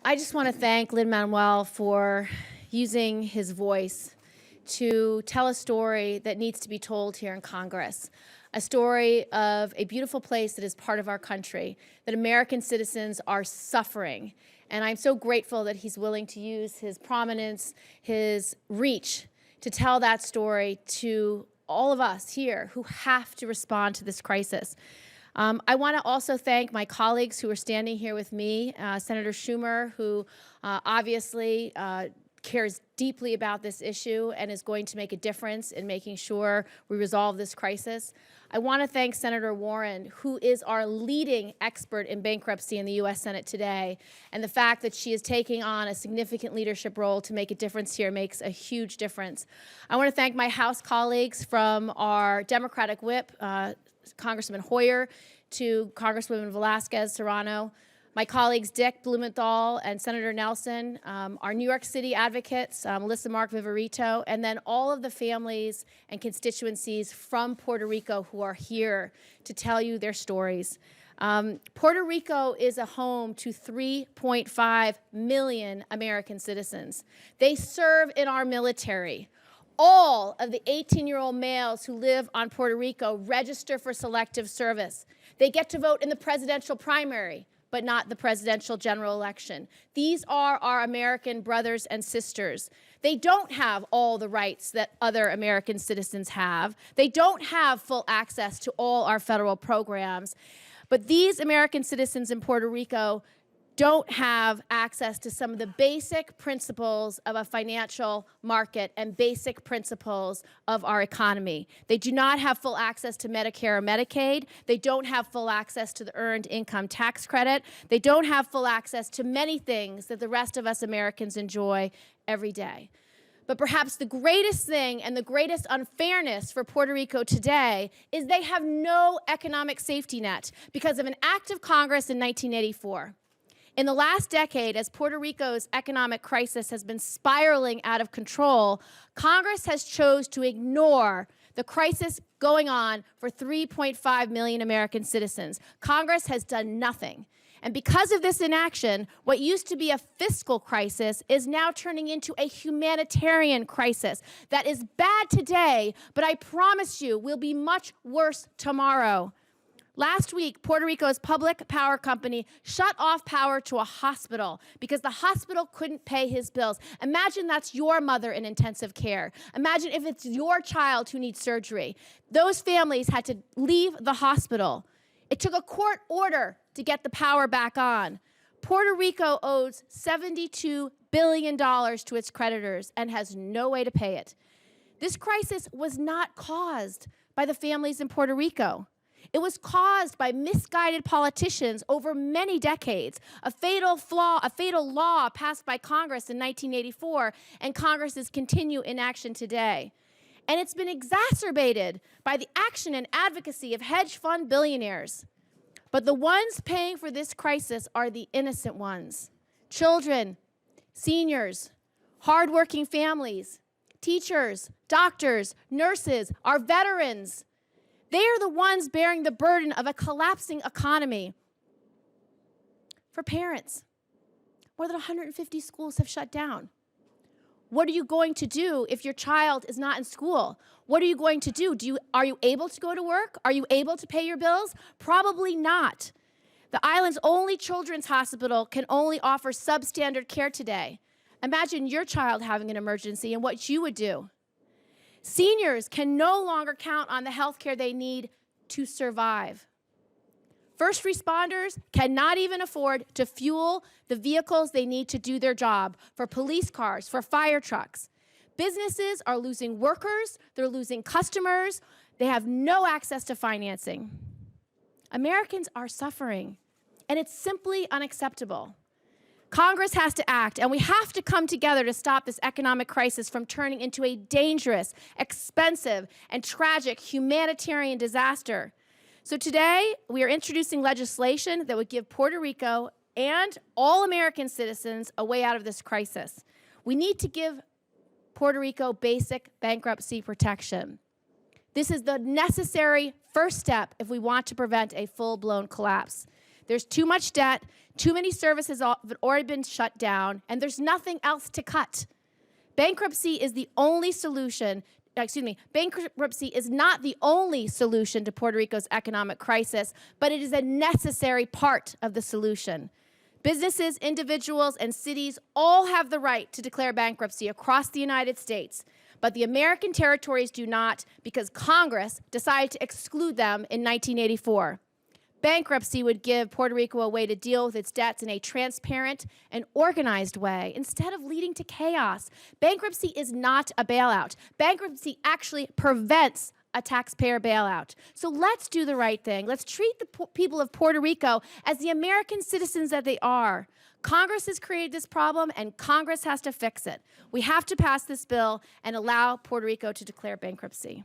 I just want to thank Lin-Manuel for using his voice to tell a story that needs to be told here in Congress, a story of a beautiful place that is part of our country, that American citizens are suffering. And I'm so grateful that he's willing to use his prominence, his reach, to tell that story to all of us here who have to respond to this crisis. I want to also thank my colleagues who are standing here with me, Senator Schumer, who obviously cares deeply about this issue and is going to make a difference in making sure we resolve this crisis. I want to thank Senator Warren, who is our leading expert in bankruptcy in the U.S. Senate today, and the fact that she is taking on a significant leadership role to make a difference here makes a huge difference. I want to thank my House colleagues, from our Democratic whip, Congressman Hoyer, to Congresswoman Velasquez Serrano, my colleagues Dick Blumenthal and Senator Nelson, our New York City advocates, Melissa Mark Viverito, and then all of the families and constituencies from Puerto Rico who are here to tell you their stories. Puerto Rico is a home to 3.5 million American citizens. They serve in our military. All of the 18-year-old males who live on Puerto Rico register for selective service. They get to vote in the presidential primary, but not the presidential general election. These are our American brothers and sisters. They don't have all the rights that other American citizens have. They don't have full access to all our federal programs. But these American citizens in Puerto Rico don't have access to some of the basic principles of a financial market and basic principles of our economy. They do not have full access to Medicare or Medicaid. They don't have full access to the Earned Income Tax Credit. They don't have full access to many things that the rest of us Americans enjoy every day. But perhaps the greatest thing and the greatest unfairness for Puerto Rico today is they have no economic safety net because of an act of Congress in 1984. In the last decade, as Puerto Rico's economic crisis has been spiraling out of control, Congress has chosen to ignore the crisis going on for 3.5 million American citizens. Congress has done nothing. And because of this inaction, what used to be a fiscal crisis is now turning into a humanitarian crisis that is bad today, but I promise you will be much worse tomorrow. Last week, Puerto Rico's public power company shut off power to a hospital because the hospital couldn't pay his bills. Imagine that's your mother in intensive care. Imagine if it's your child who needs surgery. Those families had to leave the hospital. It took a court order to get the power back on. Puerto Rico owes $72 billion to its creditors and has no way to pay it. This crisis was not caused by the families in Puerto Rico. It was caused by misguided politicians over many decades, a fatal law passed by Congress in 1984, and Congress's continued inaction today. And it's been exacerbated by the action and advocacy of hedge fund billionaires. But the ones paying for this crisis are the innocent ones: children, seniors, hardworking families, teachers, doctors, nurses, our veterans. They are the ones bearing the burden of a collapsing economy. For parents, more than 150 schools have shut down. What are you going to do if your child is not in school? What are you going to do? Are you able to go to work? Are you able to pay your bills? Probably not. The island's only children's hospital can only offer substandard care today. Imagine your child having an emergency and what you would do. Seniors can no longer count on the health care they need to survive. First responders cannot even afford to fuel the vehicles they need to do their job, for police cars, for fire trucks. Businesses are losing workers, they're losing customers, they have no access to financing. Americans are suffering, and it's simply unacceptable. Congress has to act, and we have to come together to stop this economic crisis from turning into a dangerous, expensive, and tragic humanitarian disaster. So today, we are introducing legislation that would give Puerto Rico and all American citizens a way out of this crisis. We need to give Puerto Rico basic bankruptcy protection. This is the necessary first step if we want to prevent a full-blown collapse. There's too much debt, too many services have already been shut down, and there's nothing else to cut. Bankruptcy is the only solution. Bankruptcy is not the only solution to Puerto Rico's economic crisis, but it is a necessary part of the solution. Businesses, individuals, and cities all have the right to declare bankruptcy across the United States, but the American territories do not because Congress decided to exclude them in 1984. Bankruptcy would give Puerto Rico a way to deal with its debts in a transparent and organized way instead of leading to chaos. Bankruptcy is not a bailout. Bankruptcy actually prevents a taxpayer bailout. So let's do the right thing. Let's treat the people of Puerto Rico as the American citizens that they are. Congress has created this problem, and Congress has to fix it. We have to pass this bill and allow Puerto Rico to declare bankruptcy.